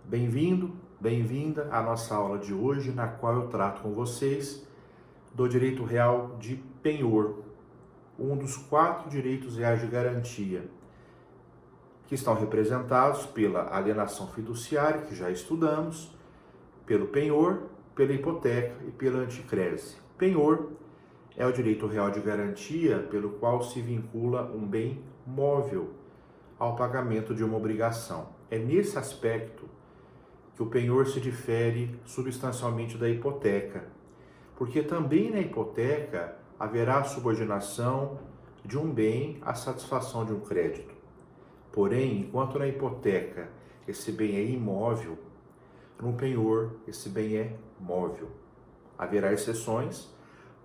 Bem-vindo, bem-vinda à nossa aula de hoje, na qual eu trato com vocês do direito real de penhor, um dos 4 direitos reais de garantia, que estão representados pela alienação fiduciária, que já estudamos, pelo penhor, pela hipoteca e pela anticrese. Penhor é o direito real de garantia pelo qual se vincula um bem móvel ao pagamento de uma obrigação. É nesse aspecto que o penhor se difere substancialmente da hipoteca, porque também na hipoteca haverá subordinação de um bem à satisfação de um crédito. Porém, enquanto na hipoteca esse bem é imóvel, no penhor esse bem é móvel. Haverá exceções,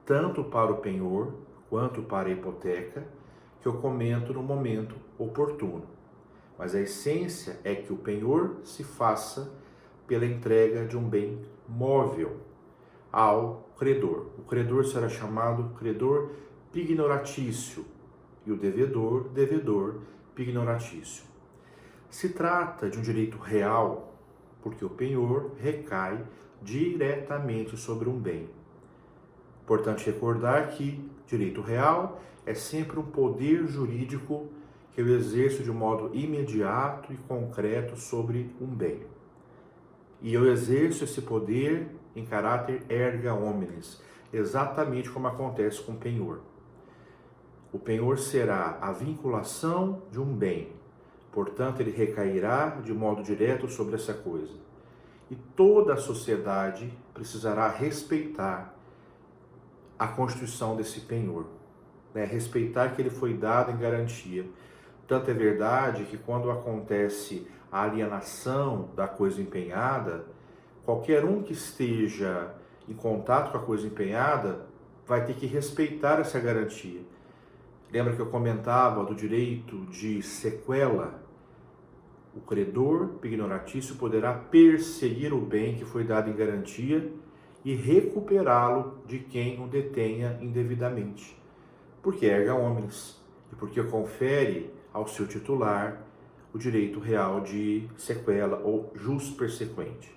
tanto para o penhor quanto para a hipoteca, que eu comento no momento oportuno. Mas a essência é que o penhor se faça pela entrega de um bem móvel ao credor. O credor será chamado credor pignoratício e o devedor pignoratício. Se trata de um direito real, porque o penhor recai diretamente sobre um bem. Importante recordar que direito real é sempre um poder jurídico que eu exerço de modo imediato e concreto sobre um bem. E eu exerço esse poder em caráter erga omnes, exatamente como acontece com o penhor. O penhor será a vinculação de um bem, portanto ele recairá de modo direto sobre essa coisa. E toda a sociedade precisará respeitar a constituição desse penhor, respeitar que ele foi dado em garantia. Tanto é verdade que quando acontece a alienação da coisa empenhada, qualquer um que esteja em contato com a coisa empenhada vai ter que respeitar essa garantia. Lembra que eu comentava do direito de sequela? O credor pignoratício poderá perseguir o bem que foi dado em garantia e recuperá-lo de quem o detenha indevidamente, porque erga omnes e porque confere ao seu titular o direito real de sequela ou jus persequente.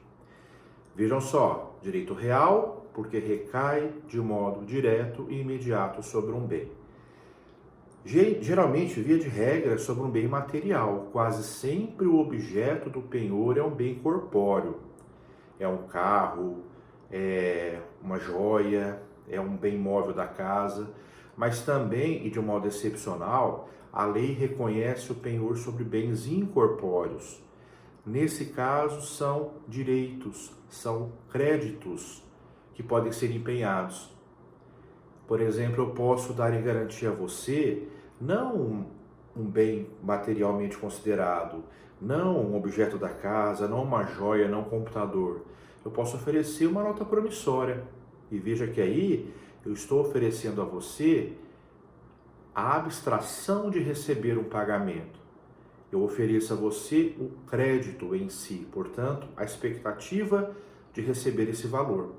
Vejam só, direito real porque recai de modo direto e imediato sobre um bem. Geralmente, via de regra, sobre um bem material. Quase sempre o objeto do penhor é um bem corpóreo. É um carro, é uma joia, é um bem móvel da casa. Mas também, e de um modo excepcional, a lei reconhece o penhor sobre bens incorpóreos. Nesse caso, são direitos, são créditos que podem ser empenhados. Por exemplo, eu posso dar em garantia a você, não um bem materialmente considerado, não um objeto da casa, não uma joia, não um computador. Eu posso oferecer uma nota promissória. E veja que aí eu estou oferecendo a você a abstração de receber um pagamento. Eu ofereço a você o crédito em si, portanto, a expectativa de receber esse valor.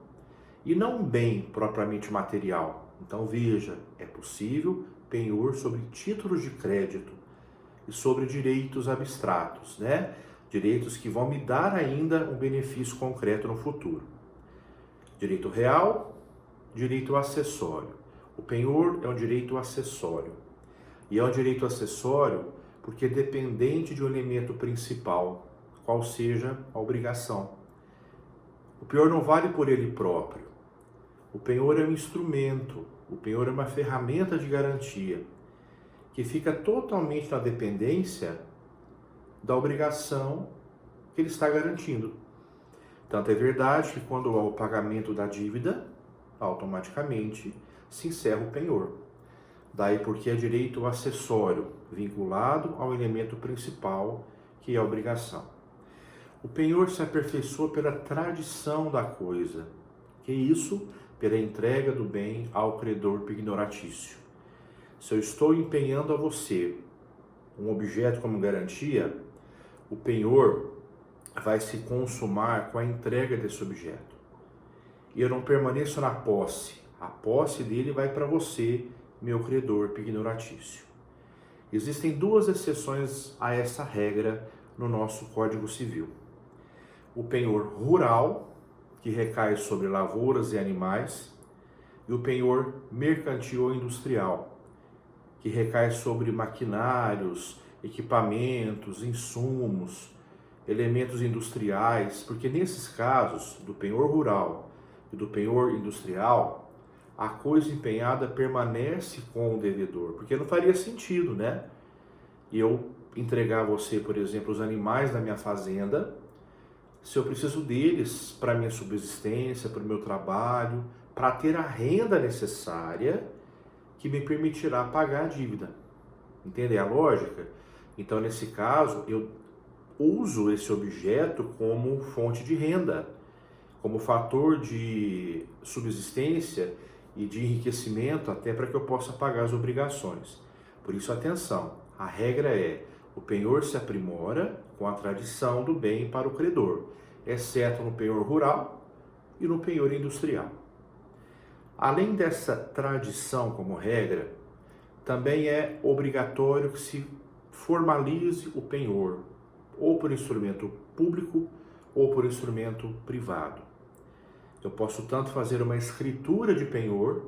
E não um bem propriamente material. Então veja, é possível penhor sobre títulos de crédito e sobre direitos abstratos, Direitos que vão me dar ainda um benefício concreto no futuro. Direito real, direito acessório. O penhor é um direito acessório. E é um direito acessório porque é dependente de um elemento principal, qual seja a obrigação. O penhor não vale por ele próprio. O penhor é um instrumento, o penhor é uma ferramenta de garantia, que fica totalmente na dependência da obrigação que ele está garantindo. Tanto é verdade que quando há o pagamento da dívida, automaticamente se encerra o penhor. Daí porque é direito acessório, vinculado ao elemento principal, que é a obrigação. O penhor se aperfeiçoa pela tradição da coisa, que é isso, pela entrega do bem ao credor pignoratício. Se eu estou empenhando a você um objeto como garantia, o penhor vai se consumar com a entrega desse objeto. E eu não permaneço na posse. A posse dele vai para você, meu credor pignoratício. Existem 2 exceções a essa regra no nosso Código Civil. o penhor rural, que recai sobre lavouras e animais, e o penhor mercantil ou industrial, que recai sobre maquinários, equipamentos, insumos, elementos industriais, porque nesses casos, do penhor rural e do penhor industrial, a coisa empenhada permanece com o devedor, porque não faria sentido, né? Eu entregar a você, por exemplo, os animais da minha fazenda, se eu preciso deles para minha subsistência, para o meu trabalho, para ter a renda necessária que me permitirá pagar a dívida. Entende a lógica? Então, nesse caso, eu uso esse objeto como fonte de renda, como fator de subsistência e de enriquecimento, até para que eu possa pagar as obrigações. Por isso, atenção, a regra é: o penhor se aprimora com a tradição do bem para o credor, exceto no penhor rural e no penhor industrial. Além dessa tradição como regra, também é obrigatório que se formalize o penhor, ou por instrumento público ou por instrumento privado. Eu posso tanto fazer uma escritura de penhor,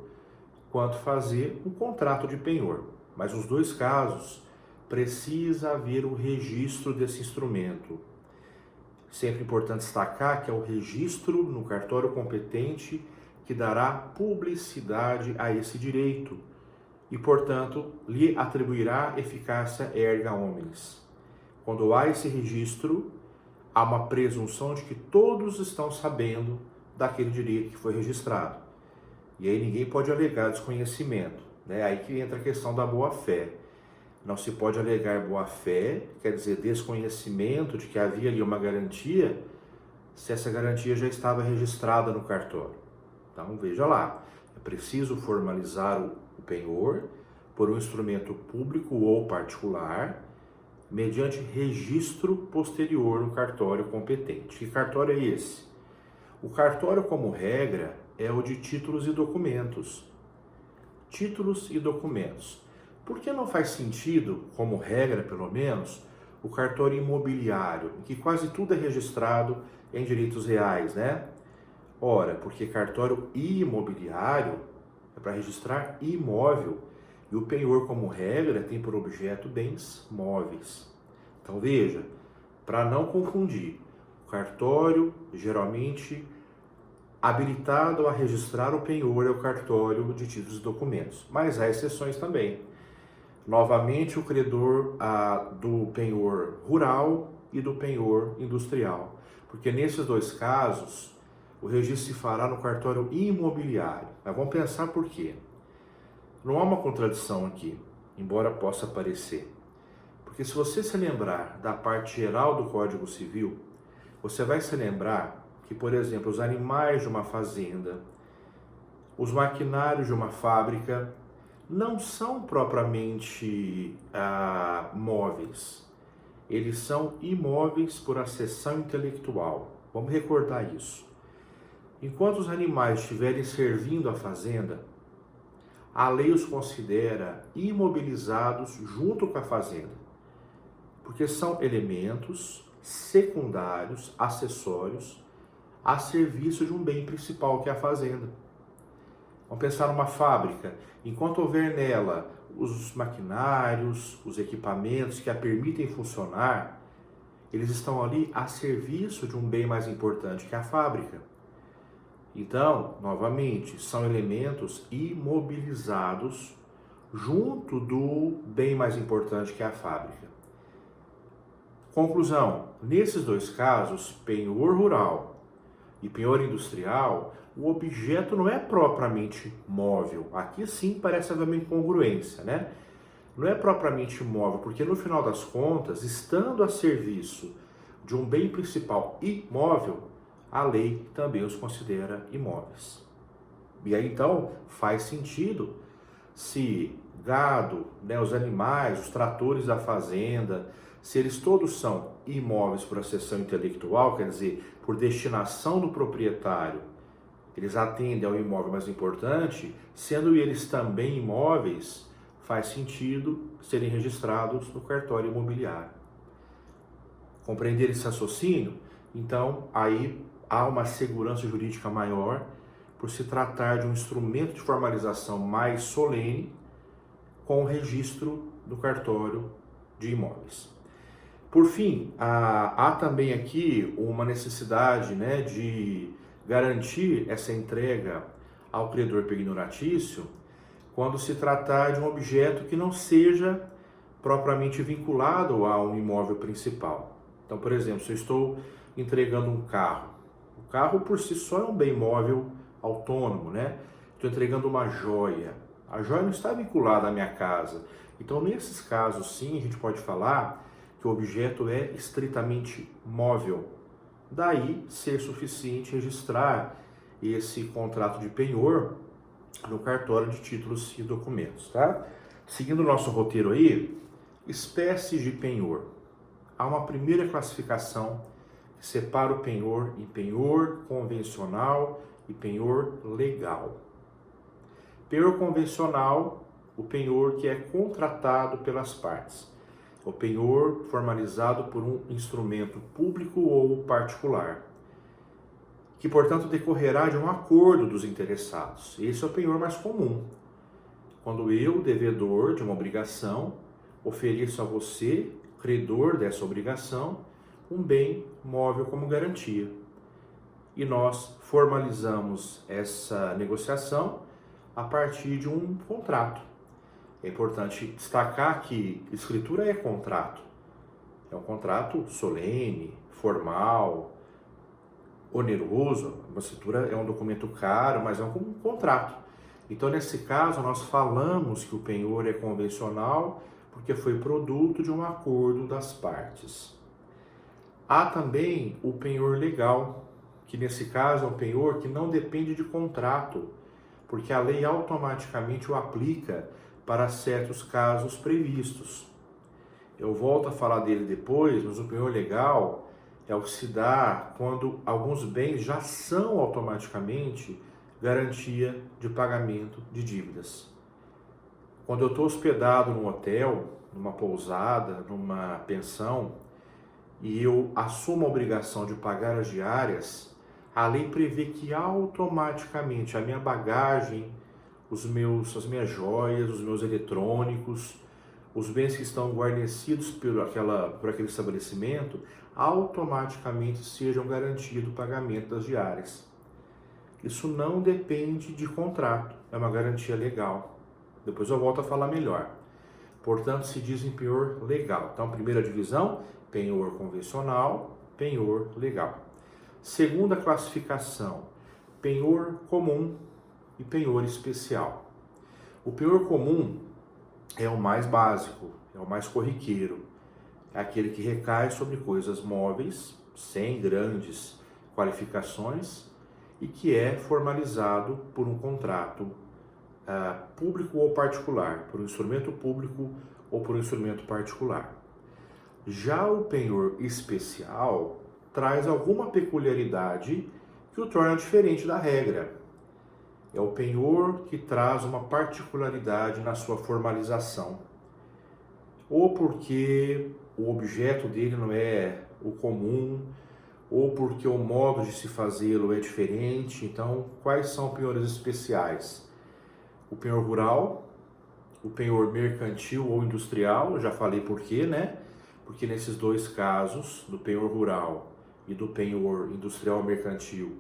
quanto fazer um contrato de penhor. Mas nos dois casos, precisa haver o registro desse instrumento. Sempre importante destacar que é o registro no cartório competente que dará publicidade a esse direito e, portanto, lhe atribuirá eficácia erga omnes. Quando há esse registro, há uma presunção de que todos estão sabendo daquele direito que foi registrado. E aí ninguém pode alegar desconhecimento, né? Aí que entra a questão da boa-fé. Não se pode alegar boa-fé, quer dizer, desconhecimento de que havia ali uma garantia, se essa garantia já estava registrada no cartório. Então, veja lá, é preciso formalizar o penhor por um instrumento público ou particular, mediante registro posterior no cartório competente. Que cartório é esse? O cartório, como regra, é o de títulos e documentos. Títulos e documentos. Por que não faz sentido, como regra pelo menos, o cartório imobiliário, em que quase tudo é registrado em direitos reais, né? Ora, porque cartório imobiliário é para registrar imóvel e o penhor, como regra, tem por objeto bens móveis. Então veja, para não confundir, o cartório geralmente habilitado a registrar o penhor é o cartório de títulos e documentos, mas há exceções também. Novamente, o credor do penhor rural e do penhor industrial, porque nesses dois casos o registro se fará no cartório imobiliário. Mas vamos pensar por quê. Não há uma contradição aqui, embora possa parecer. Porque se você se lembrar da parte geral do Código Civil, você vai se lembrar que, por exemplo, os animais de uma fazenda, os maquinários de uma fábrica, não são propriamente móveis. Eles são imóveis por acessão intelectual. Vamos recordar isso. Enquanto os animais estiverem servindo a fazenda, a lei os considera imobilizados junto com a fazenda, porque são elementos secundários, acessórios, a serviço de um bem principal que é a fazenda. Vamos pensar numa fábrica. Enquanto houver nela os maquinários, os equipamentos que a permitem funcionar, eles estão ali a serviço de um bem mais importante que é a fábrica. Então, novamente, são elementos imobilizados junto do bem mais importante que é a fábrica. Conclusão, nesses dois casos, penhor rural e penhor industrial, o objeto não é propriamente móvel. Aqui sim parece haver uma incongruência, né? Não é propriamente móvel, porque no final das contas, estando a serviço de um bem principal imóvel, a lei também os considera imóveis. E aí então faz sentido se gado, né, os animais, os tratores da fazenda, se eles todos são imóveis por acessão intelectual, quer dizer, por destinação do proprietário, eles atendem ao imóvel mais importante, sendo eles também imóveis, faz sentido serem registrados no cartório imobiliário. Compreender esse raciocínio? Então, aí há uma segurança jurídica maior por se tratar de um instrumento de formalização mais solene com o registro do cartório de imóveis. Por fim, há também aqui uma necessidade, né, de garantir essa entrega ao credor pecuniário quando se tratar de um objeto que não seja propriamente vinculado a um imóvel principal. Então, por exemplo, se eu estou entregando um carro, o carro por si só é um bem móvel autônomo, né? Estou entregando uma joia, a joia não está vinculada à minha casa. Então, nesses casos, sim, a gente pode falar que o objeto é estritamente móvel. Daí ser suficiente registrar esse contrato de penhor no cartório de títulos e documentos, tá? Seguindo o nosso roteiro aí, espécies de penhor. Há uma primeira classificação que separa o penhor em penhor convencional e penhor legal. Penhor convencional, o penhor que é contratado pelas partes. O penhor formalizado por um instrumento público ou particular, que, portanto, decorrerá de um acordo dos interessados. Esse é o penhor mais comum. Quando eu, devedor de uma obrigação, ofereço a você, credor dessa obrigação, um bem móvel como garantia. E nós formalizamos essa negociação a partir de um contrato. É importante destacar que escritura é contrato. É um contrato solene, formal, oneroso. Uma escritura é um documento caro, mas é um contrato. Então, nesse caso, nós falamos que o penhor é convencional porque foi produto de um acordo das partes. Há também o penhor legal, que nesse caso é um penhor que não depende de contrato, porque a lei automaticamente o aplica para certos casos previstos. Eu volto a falar dele depois, mas o penhor legal é o que se dá quando alguns bens já são automaticamente garantia de pagamento de dívidas. Quando eu estou hospedado num hotel, numa pousada, numa pensão, e eu assumo a obrigação de pagar as diárias, a lei prevê que automaticamente a minha bagagem, as minhas joias, os meus eletrônicos, os bens que estão guarnecidos por aquele estabelecimento, automaticamente sejam garantido o pagamento das diárias. Isso não depende de contrato, é uma garantia legal. Depois eu volto a falar melhor. Portanto, se diz em penhor legal. Então, primeira divisão, penhor convencional, penhor legal. Segunda classificação, penhor comum e penhor especial. O penhor comum é o mais básico, é o mais corriqueiro. É aquele que recai sobre coisas móveis, sem grandes qualificações, e que é formalizado por um contrato público ou particular, por um instrumento público ou por um instrumento particular. Já o penhor especial traz alguma peculiaridade que o torna diferente da regra. É o penhor que traz uma particularidade na sua formalização, ou porque o objeto dele não é o comum, ou porque o modo de se fazê-lo é diferente. Então, quais são penhores especiais? O penhor rural, o penhor mercantil ou industrial, eu já falei por quê, né? Porque nesses dois casos, do penhor rural e do penhor industrial ou mercantil,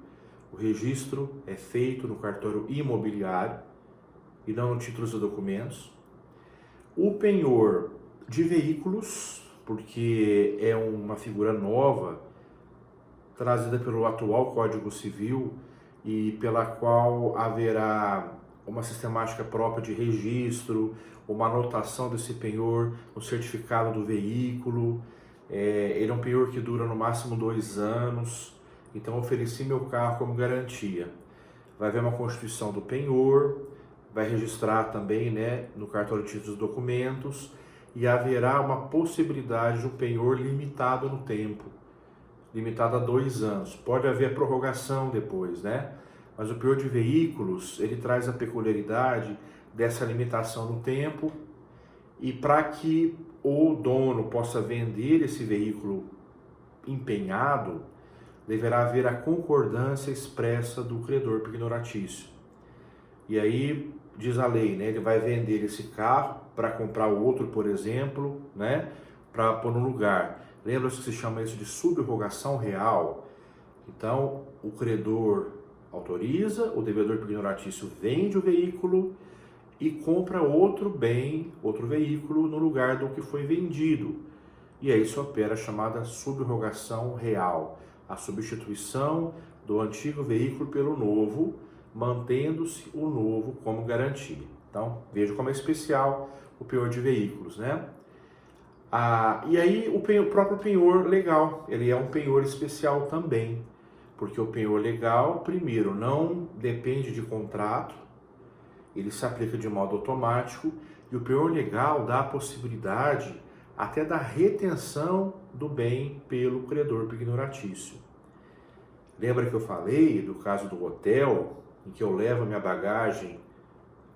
o registro é feito no cartório imobiliário e não no títulos e documentos. O penhor de veículos, porque é uma figura nova, trazida pelo atual Código Civil e pela qual haverá uma sistemática própria de registro, uma anotação desse penhor, o certificado do veículo. Ele é um penhor que dura no máximo 2 anos, então eu ofereci meu carro como garantia. Vai haver uma constituição do penhor, vai registrar também, né, no cartório de títulos e documentos, e haverá uma possibilidade de um penhor limitado no tempo, limitado a 2 anos. Pode haver prorrogação depois, né? Mas o penhor de veículos, ele traz a peculiaridade dessa limitação no tempo, e para que o dono possa vender esse veículo empenhado, deverá haver a concordância expressa do credor pignoratício. E aí, diz a lei, né, ele vai vender esse carro para comprar outro, por exemplo, né, para pôr no lugar. Lembra-se que se chama isso de subrogação real? Então, o credor autoriza, o devedor pignoratício vende o veículo e compra outro bem, outro veículo no lugar do que foi vendido. E aí se opera a chamada subrogação real, a substituição do antigo veículo pelo novo, mantendo-se o novo como garantia. Então, veja como é especial o penhor de veículos, né? E aí o próprio penhor legal, ele é um penhor especial também, porque o penhor legal, primeiro, não depende de contrato, ele se aplica de modo automático, e o penhor legal dá a possibilidade até da retenção do bem pelo credor pignoratício. Lembra que eu falei do caso do hotel, em que eu levo a minha bagagem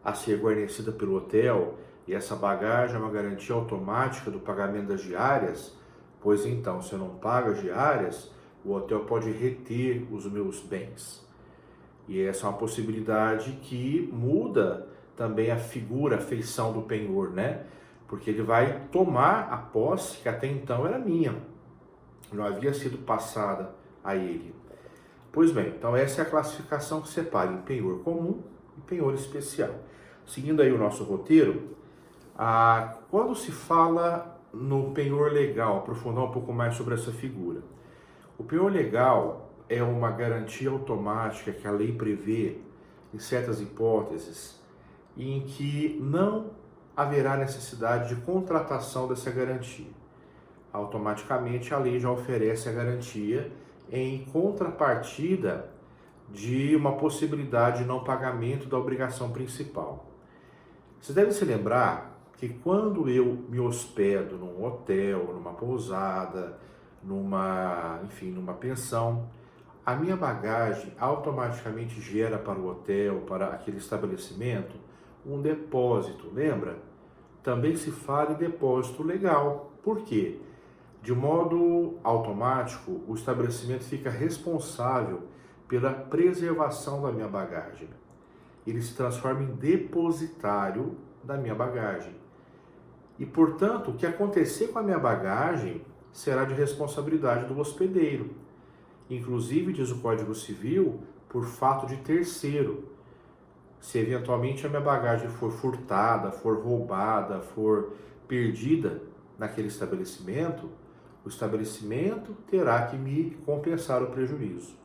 a ser guarnecida pelo hotel, e essa bagagem é uma garantia automática do pagamento das diárias? Pois então, se eu não pago as diárias, o hotel pode reter os meus bens. E essa é uma possibilidade que muda também a figura, a feição do penhor, né? Porque ele vai tomar a posse que até então era minha, não havia sido passada a ele. Pois bem, então essa é a classificação que separa em penhor comum e penhor especial. Seguindo aí o nosso roteiro, quando se fala no penhor legal, aprofundar um pouco mais sobre essa figura. O penhor legal é uma garantia automática que a lei prevê em certas hipóteses em que não haverá necessidade de contratação dessa garantia. Automaticamente a lei já oferece a garantia em contrapartida de uma possibilidade de não pagamento da obrigação principal. Você deve se lembrar que quando eu me hospedo num hotel, numa pousada, numa pensão, a minha bagagem automaticamente gera para o hotel, para aquele estabelecimento, um depósito, lembra? Também se fala em depósito legal. Por quê? De modo automático, o estabelecimento fica responsável pela preservação da minha bagagem. Ele se transforma em depositário da minha bagagem. E, portanto, o que acontecer com a minha bagagem será de responsabilidade do hospedeiro. Inclusive, diz o Código Civil, por fato de terceiro. Se eventualmente a minha bagagem for furtada, for roubada, for perdida naquele estabelecimento, o estabelecimento terá que me compensar o prejuízo.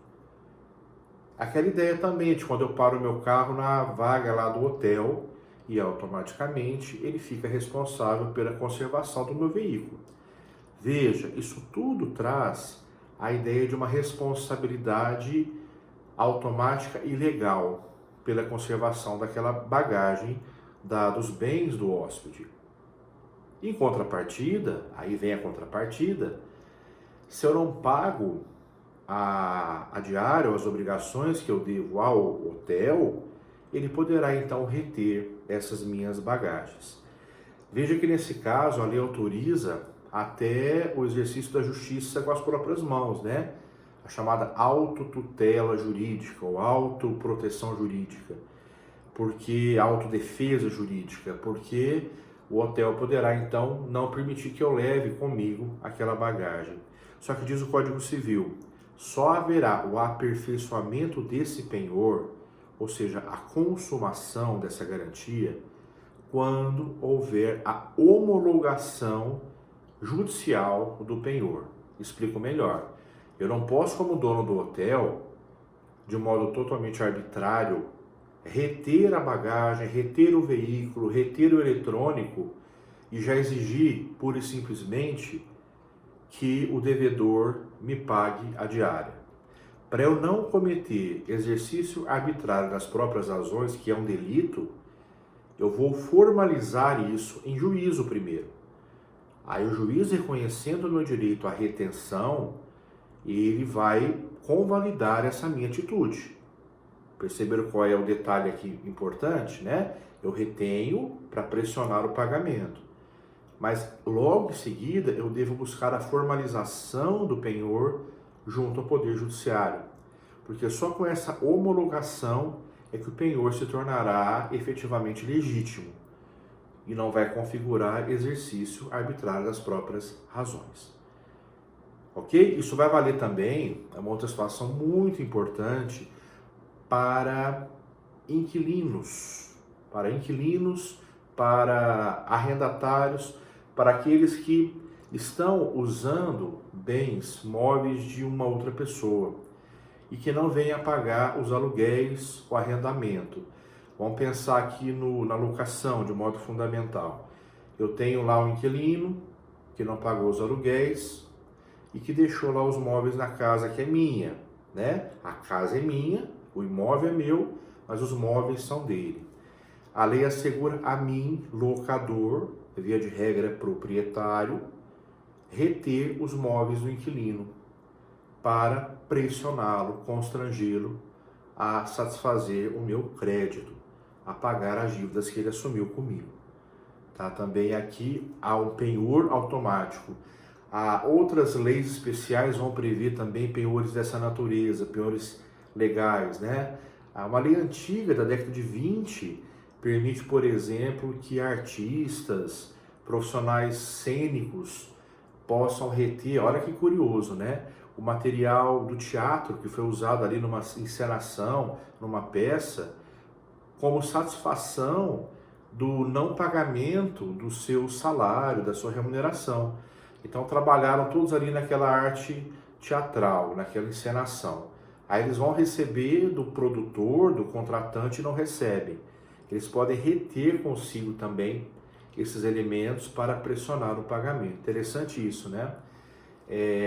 Aquela ideia também de quando eu paro o meu carro na vaga lá do hotel e automaticamente ele fica responsável pela conservação do meu veículo. Veja, isso tudo traz a ideia de uma responsabilidade automática e legal pela conservação daquela bagagem dos bens do hóspede. Em contrapartida, aí vem a contrapartida, se eu não pago a diária ou as obrigações que eu devo ao hotel, ele poderá então reter essas minhas bagagens. Veja que nesse caso a lei autoriza até o exercício da justiça com as próprias mãos, né? A chamada autotutela jurídica ou autoproteção jurídica, porque autodefesa jurídica, porque o hotel poderá então não permitir que eu leve comigo aquela bagagem. Só que diz o Código Civil, só haverá o aperfeiçoamento desse penhor, ou seja, a consumação dessa garantia, quando houver a homologação judicial do penhor. Explico melhor. Eu não posso, como dono do hotel, de um modo totalmente arbitrário, reter a bagagem, reter o veículo, reter o eletrônico e já exigir, pura e simplesmente, que o devedor me pague a diária. Para eu não cometer exercício arbitrário das próprias razões, que é um delito, eu vou formalizar isso em juízo primeiro. Aí o juiz, reconhecendo o meu direito à retenção, ele vai convalidar essa minha atitude. Perceberam qual é o detalhe aqui importante, né? Eu retenho para pressionar o pagamento. Mas logo em seguida eu devo buscar a formalização do penhor junto ao Poder Judiciário, porque só com essa homologação é que o penhor se tornará efetivamente legítimo e não vai configurar exercício arbitrário das próprias razões. Ok? Isso vai valer também, é uma outra situação muito importante, para inquilinos, para arrendatários, para aqueles que estão usando bens móveis de uma outra pessoa e que não vêm a pagar os aluguéis, o arrendamento. Vamos pensar aqui na locação de modo fundamental. Eu tenho lá um inquilino que não pagou os aluguéis e que deixou lá os móveis na casa que é minha, né? A casa é minha, o imóvel é meu, mas os móveis são dele. A lei assegura a mim, locador, via de regra proprietário, reter os móveis do inquilino para pressioná-lo, constrangê-lo a satisfazer o meu crédito, a pagar as dívidas que ele assumiu comigo. Tá? Também aqui há um penhor automático. Outras leis especiais vão prever também penhores dessa natureza, penhores legais, né? Uma lei antiga da década de 20 permite, por exemplo, que artistas, profissionais cênicos possam reter, olha que curioso, né? O material do teatro que foi usado ali numa encenação, numa peça, como satisfação do não pagamento do seu salário, da sua remuneração. Então trabalharam todos ali naquela arte teatral, naquela encenação. Aí eles vão receber do produtor, do contratante, e não recebem. Eles podem reter consigo também esses elementos para pressionar o pagamento. Interessante isso, né?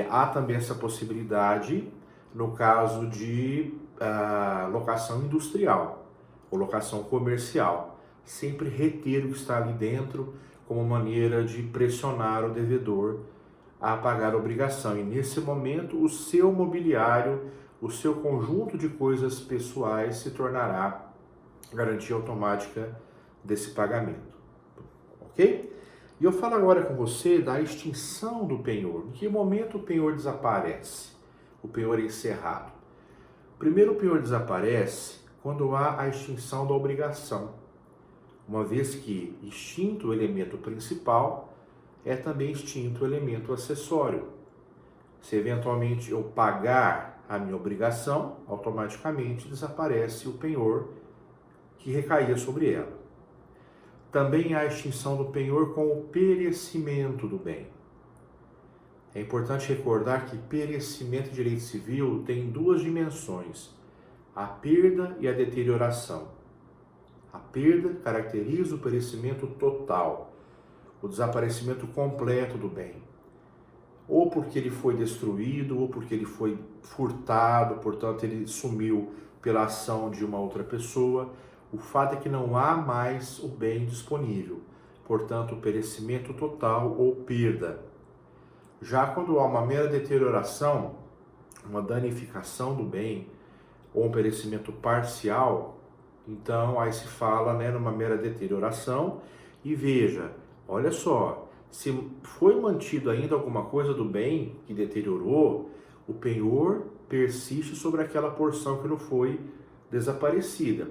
Há também essa possibilidade no caso de locação industrial ou locação comercial. Sempre reter o que está ali dentro como maneira de pressionar o devedor a pagar a obrigação. E nesse momento o seu mobiliário, o seu conjunto de coisas pessoais se tornará garantia automática desse pagamento. Ok? E eu falo agora com você da extinção do penhor. Em que momento o penhor desaparece? O penhor é encerrado. Primeiro, o penhor desaparece quando há a extinção da obrigação, uma vez que extinto o elemento principal, é também extinto o elemento acessório. Se eventualmente eu pagar a minha obrigação, automaticamente desaparece o penhor que recaía sobre ela. Também há a extinção do penhor com o perecimento do bem. É importante recordar que perecimento em direito civil tem duas dimensões, a perda e a deterioração. A perda caracteriza o perecimento total, o desaparecimento completo do bem. Ou porque ele foi destruído, ou porque ele foi furtado, portanto ele sumiu pela ação de uma outra pessoa. O fato é que não há mais o bem disponível, portanto, o perecimento total ou perda. Já quando há uma mera deterioração, uma danificação do bem, ou um perecimento parcial, então aí se fala, né, numa mera deterioração. E veja, olha só, se foi mantido ainda alguma coisa do bem que deteriorou, o penhor persiste sobre aquela porção que não foi desaparecida.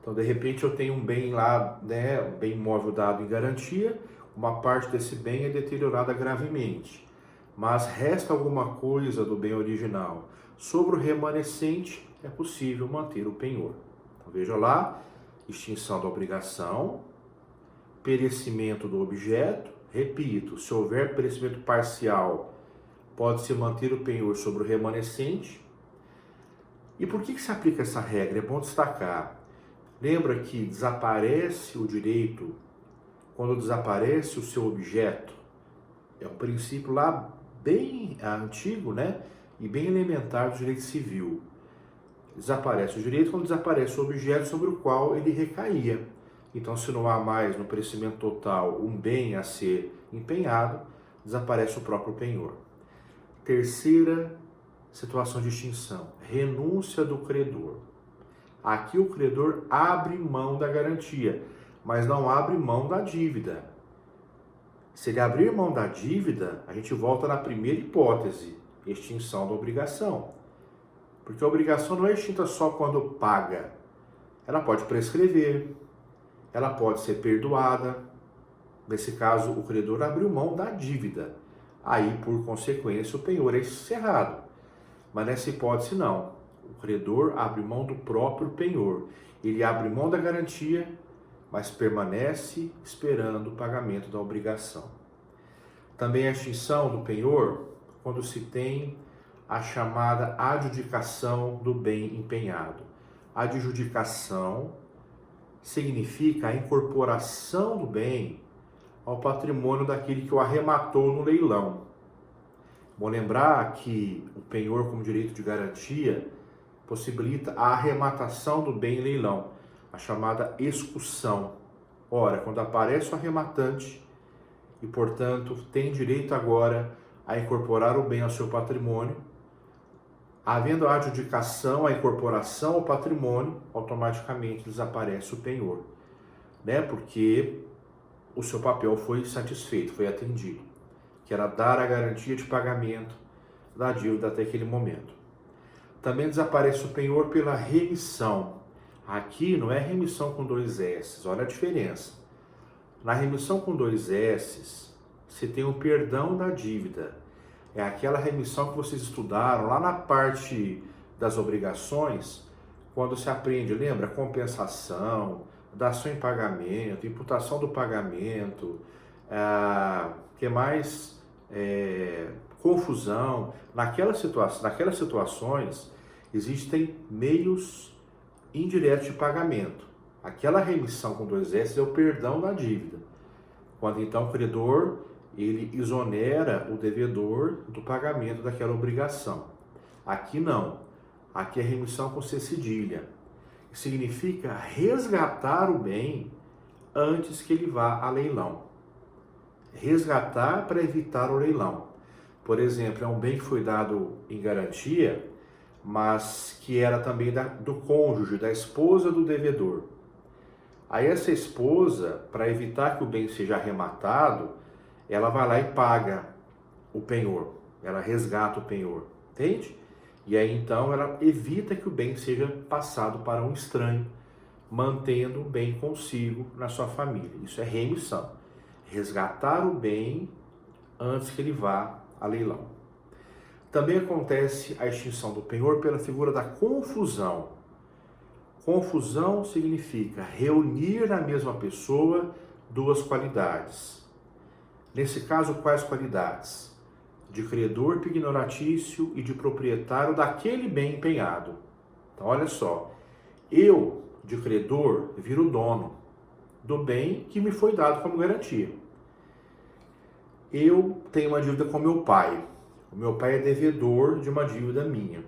Então, de repente, eu tenho um bem lá, né, um bem imóvel dado em garantia, uma parte desse bem é deteriorada gravemente, mas resta alguma coisa do bem original. Sobre o remanescente, é possível manter o penhor. Então, veja lá, extinção da obrigação, perecimento do objeto. Repito, se houver perecimento parcial, pode-se manter o penhor sobre o remanescente. E por que se aplica essa regra? É bom destacar. Lembra que desaparece o direito quando desaparece o seu objeto? É um princípio lá bem antigo, né? E bem elementar do direito civil. Desaparece o direito quando desaparece o objeto sobre o qual ele recaía. Então, se não há mais no perecimento total um bem a ser empenhado, desaparece o próprio penhor. Terceira situação de extinção, renúncia do credor. Aqui o credor abre mão da garantia, mas não abre mão da dívida. Se ele abrir mão da dívida, a gente volta na primeira hipótese. extinção da obrigação. Porque a obrigação não é extinta só quando paga. Ela pode prescrever, ela pode ser perdoada. Nesse caso, o credor abriu mão da dívida. Aí, por consequência, o penhor é encerrado. Mas nessa hipótese, não. O credor abre mão do próprio penhor. Ele abre mão da garantia, mas permanece esperando o pagamento da obrigação. Também a extinção do penhor, quando se tem a chamada adjudicação do bem empenhado. Adjudicação significa a incorporação do bem ao patrimônio daquele que o arrematou no leilão. Bom lembrar que o penhor, como direito de garantia, possibilita a arrematação do bem em leilão, a chamada excussão. Ora, quando aparece o arrematante e, portanto, tem direito agora a incorporar o bem ao seu patrimônio, havendo a adjudicação, a incorporação ao patrimônio, automaticamente desaparece o penhor, né? Porque o seu papel foi satisfeito, foi atendido, que era dar a garantia de pagamento da dívida até aquele momento. Também desaparece o penhor pela remissão. Aqui não é remissão com 2 S, olha a diferença. Na remissão com 2 S, você tem o perdão da dívida. É aquela remissão que vocês estudaram lá na parte das obrigações, quando se aprende, lembra? Compensação, dação em pagamento, imputação do pagamento, que mais? Confusão. Naquelas situações, existem meios indiretos de pagamento. Aquela remissão com 2 S é o perdão da dívida. Quando então o credor ele exonera o devedor do pagamento daquela obrigação. Aqui não. Aqui é remissão com C cedilha. Significa resgatar o bem antes que ele vá a leilão. Resgatar para evitar o leilão. Por exemplo, é um bem que foi dado em garantia, mas que era também do cônjuge, da esposa do devedor. Aí essa esposa, para evitar que o bem seja arrematado, ela vai lá e paga o penhor, ela resgata o penhor, entende? E aí então ela evita que o bem seja passado para um estranho, mantendo o bem consigo na sua família. Isso é remissão, resgatar o bem antes que ele vá a leilão. Também acontece a extinção do penhor pela figura da confusão. Confusão significa reunir na mesma pessoa 2 qualidades. Nesse caso, quais qualidades? De credor pignoratício e de proprietário daquele bem empenhado. Então, olha só, eu, de credor, viro dono do bem que me foi dado como garantia. Eu tenho uma dívida com meu pai. O meu pai é devedor de uma dívida minha.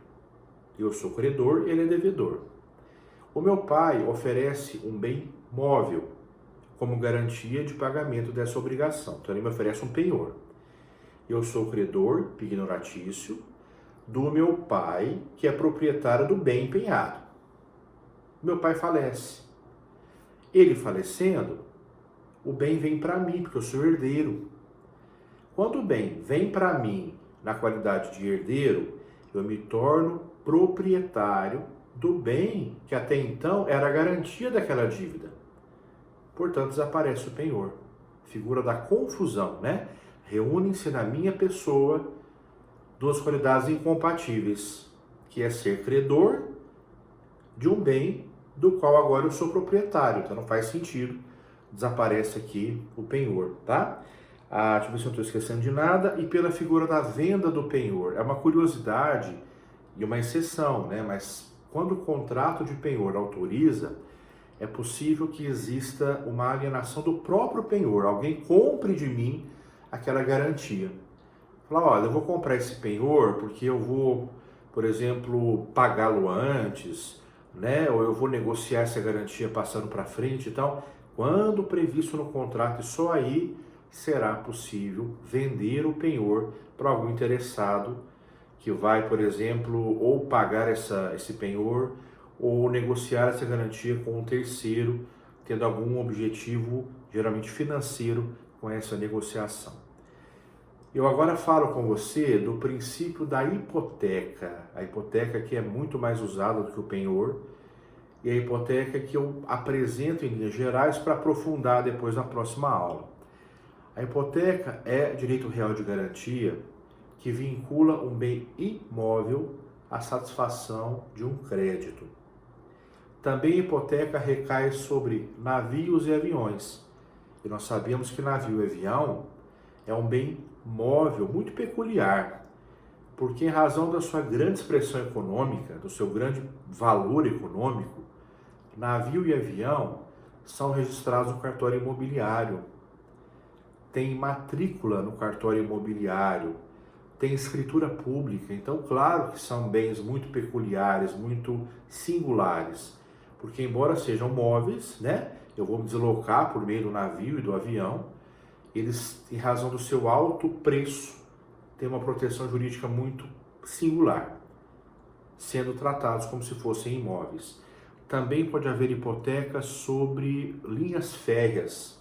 Eu sou credor, ele é devedor. O meu pai oferece um bem móvel como garantia de pagamento dessa obrigação. Então ele me oferece um penhor. Eu sou credor pignoratício do meu pai, que é proprietário do bem empenhado. Meu pai falece. Ele falecendo, o bem vem para mim, porque eu sou herdeiro. Quando o bem vem para mim na qualidade de herdeiro, eu me torno proprietário do bem que até então era a garantia daquela dívida. Portanto, desaparece o penhor. Figura da confusão, né? Reúnem-se na minha pessoa 2 qualidades incompatíveis, que é ser credor de um bem do qual agora eu sou proprietário. Então não faz sentido, desaparece aqui o penhor, tá? Deixa eu ver se eu não estou esquecendo de nada. E pela figura da venda do penhor. É uma curiosidade e uma exceção, né? Mas quando o contrato de penhor autoriza, é possível que exista uma alienação do próprio penhor. Alguém compre de mim aquela garantia. Fala, olha, eu vou comprar esse penhor porque eu vou, por exemplo, pagá-lo antes, né? Ou eu vou negociar essa garantia passando para frente e tal. Quando previsto no contrato, só aí será possível vender o penhor para algum interessado que vai, por exemplo, ou pagar esse penhor ou negociar essa garantia com um terceiro, tendo algum objetivo, geralmente financeiro, com essa negociação. Eu agora falo com você do princípio da hipoteca. A hipoteca que é muito mais usada do que o penhor e a hipoteca que eu apresento em linhas gerais para aprofundar depois na próxima aula. A hipoteca é direito real de garantia que vincula um bem imóvel à satisfação de um crédito. Também a hipoteca recai sobre navios e aviões. E nós sabemos que navio e avião é um bem móvel muito peculiar, porque em razão da sua grande expressão econômica, do seu grande valor econômico, navio e avião são registrados no cartório imobiliário, tem matrícula no cartório imobiliário, tem escritura pública. Então, claro que são bens muito peculiares, muito singulares, porque embora sejam móveis, né, eu vou me deslocar por meio do navio e do avião, eles, em razão do seu alto preço, têm uma proteção jurídica muito singular, sendo tratados como se fossem imóveis. Também pode haver hipoteca sobre linhas férreas,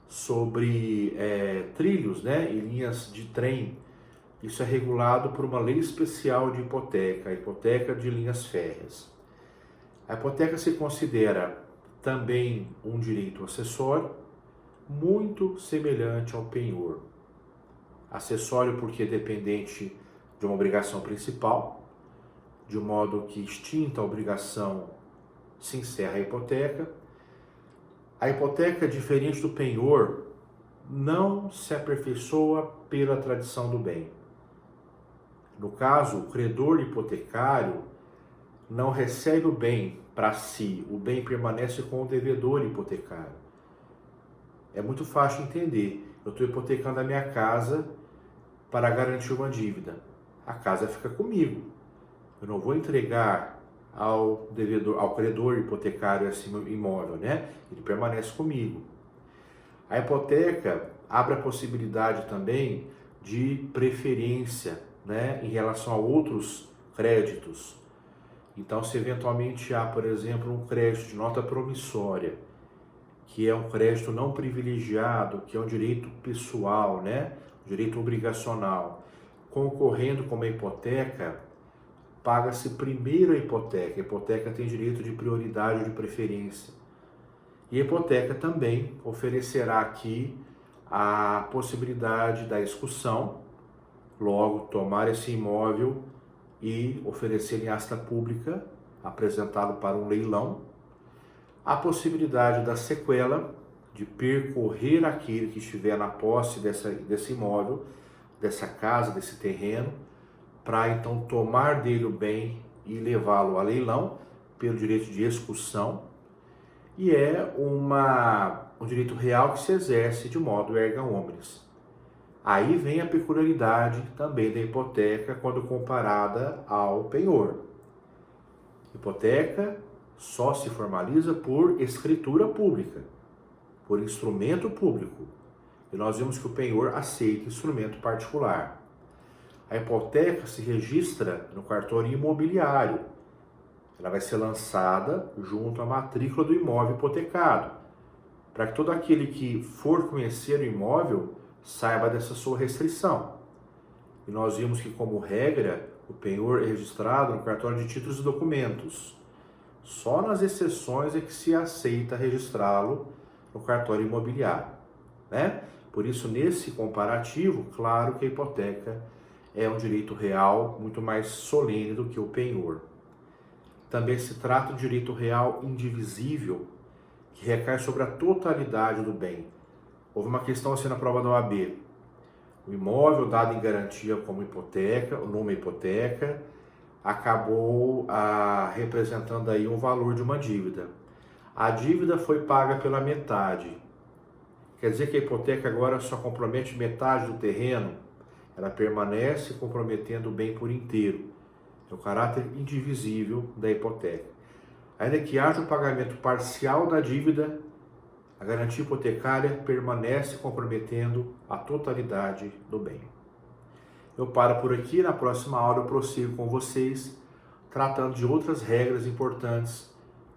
sobre trilhos, né, e linhas de trem. Isso é regulado por uma lei especial de hipoteca, a hipoteca de linhas férreas. A hipoteca se considera também um direito acessório, muito semelhante ao penhor. Acessório porque é dependente de uma obrigação principal, de modo que extinta a obrigação se encerra a hipoteca. A hipoteca, diferente do penhor, não se aperfeiçoa pela tradição do bem. No caso, o credor hipotecário não recebe o bem para si, o bem permanece com o devedor hipotecário. É muito fácil entender. Eu estou hipotecando a minha casa para garantir uma dívida. A casa fica comigo. Eu não vou entregar ao devedor, ao credor hipotecário esse imóvel, né? Ele permanece comigo. A hipoteca abre a possibilidade também de preferência, né, em relação a outros créditos. Então, se eventualmente há, por exemplo, um crédito de nota promissória, que é um crédito não privilegiado, que é um direito pessoal, né, direito obrigacional, concorrendo com uma hipoteca, paga-se primeiro a hipoteca. A hipoteca tem direito de prioridade ou de preferência. E a hipoteca também oferecerá aqui a possibilidade da execução, logo tomar esse imóvel e oferecer em asta pública, apresentá-lo para um leilão, a possibilidade da sequela, de percorrer aquele que estiver na posse desse imóvel, dessa casa, desse terreno, para então tomar dele o bem e levá-lo a leilão pelo direito de execução, e é um direito real que se exerce de modo erga omnes. Aí vem a peculiaridade também da hipoteca quando comparada ao penhor. Hipoteca só se formaliza por escritura pública, por instrumento público. E nós vimos que o penhor aceita instrumento particular. A hipoteca se registra no cartório imobiliário. Ela vai ser lançada junto à matrícula do imóvel hipotecado, para que todo aquele que for conhecer o imóvel saiba dessa sua restrição. E nós vimos que, como regra, o penhor é registrado no cartório de títulos e documentos. Só nas exceções é que se aceita registrá-lo no cartório imobiliário, né? Por isso, nesse comparativo, claro que a hipoteca é um direito real muito mais solene do que o penhor. Também se trata de direito real indivisível, que recai sobre a totalidade do bem. Houve uma questão assim na prova da OAB. O imóvel dado em garantia como hipoteca, numa hipoteca, acabou representando aí um valor de uma dívida. A dívida foi paga pela metade. Quer dizer que a hipoteca agora só compromete metade do terreno? Ela permanece comprometendo o bem por inteiro. É o caráter indivisível da hipoteca. Ainda que haja o pagamento parcial da dívida, a garantia hipotecária permanece comprometendo a totalidade do bem. Eu paro por aqui, na próxima aula eu prossigo com vocês, tratando de outras regras importantes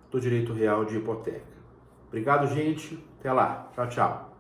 do direito real de hipoteca. Obrigado, gente. Até lá. Tchau, tchau.